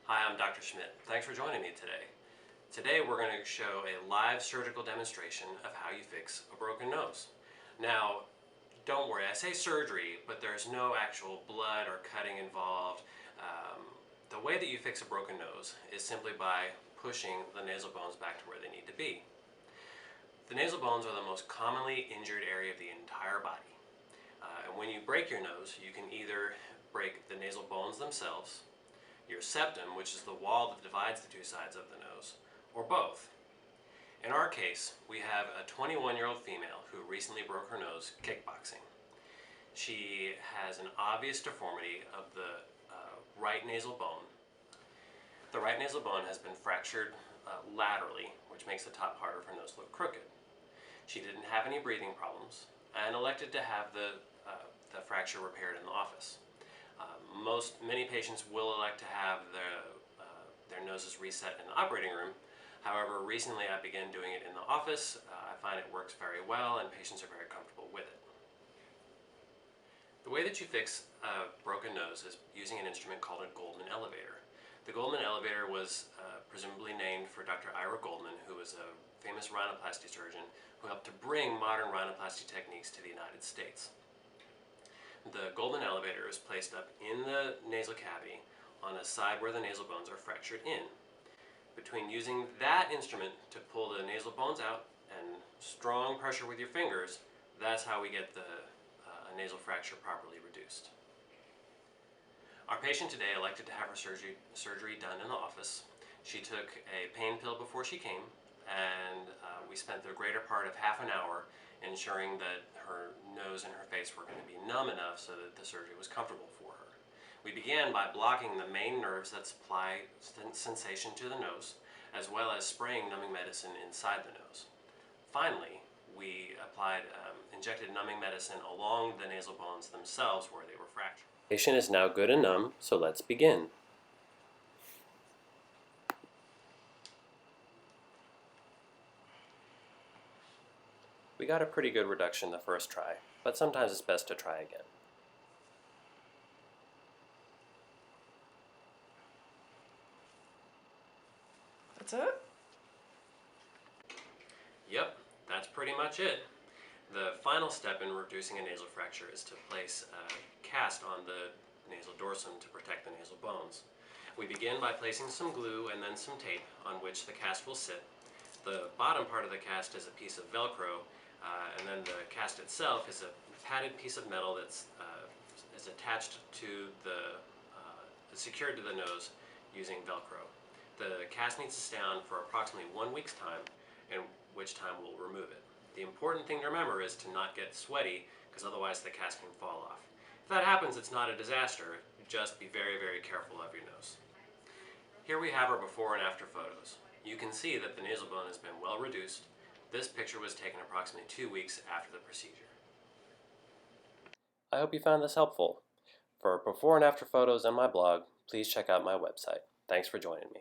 Hi, I'm Dr. Schmidt. Thanks for joining me today. Today we're going to show a live surgical demonstration of how you fix a broken nose. Now, don't worry, I say surgery, but there's no actual blood or cutting involved. The way that you fix a broken nose is simply by pushing the nasal bones back to where they need to be. The nasal bones are the most commonly injured area of the entire body. And when you break your nose, you can either break the nasal bones themselves, your septum, which is the wall that divides the two sides of the nose, or both. In our case, we have a 21-year-old female who recently broke her nose kickboxing. She has an obvious deformity of the right nasal bone. The right nasal bone has been fractured laterally, which makes the top part of her nose look crooked. She didn't have any breathing problems and elected to have the fracture repaired in the office. Many patients will elect to have their noses reset in the operating room. However, recently I began doing it in the office. I find it works very well and patients are very comfortable with it. The way that you fix a broken nose is using an instrument called a Goldman elevator. The Goldman elevator was presumably named for Dr. Ira Goldman, who was a famous rhinoplasty surgeon who helped to bring modern rhinoplasty techniques to the United States. The Goldman elevator is placed up in the nasal cavity on a side where the nasal bones are fractured in. Between using that instrument to pull the nasal bones out and strong pressure with your fingers, that's how we get the nasal fracture properly reduced. Our patient today elected to have her surgery done in the office. She took a pain pill before she came, and we spent the greater part of half an hour ensuring that her nose and her face were going to be numb enough so that the surgery was comfortable for her. We began by blocking the main nerves that supply sensation to the nose, as well as spraying numbing medicine inside the nose. Finally, we injected numbing medicine along the nasal bones themselves where they were fractured. The patient is now good and numb, so let's begin. We got a pretty good reduction the first try, but sometimes it's best to try again. That's it? Yep, that's pretty much it. The final step in reducing a nasal fracture is to place a cast on the nasal dorsum to protect the nasal bones. We begin by placing some glue and then some tape on which the cast will sit. The bottom part of the cast is a piece of Velcro, and then the cast itself is a padded piece of metal that's is attached to secured to the nose using Velcro. The cast needs to stay on for approximately 1 week's time, in which time we'll remove it. The important thing to remember is to not get sweaty, because otherwise the cast can fall off. If that happens, it's not a disaster. Just be very, very careful of your nose. Here we have our before and after photos. You can see that the nasal bone has been well reduced. This picture was taken approximately 2 weeks after the procedure. I hope you found this helpful. For before and after photos and my blog, please check out my website. Thanks for joining me.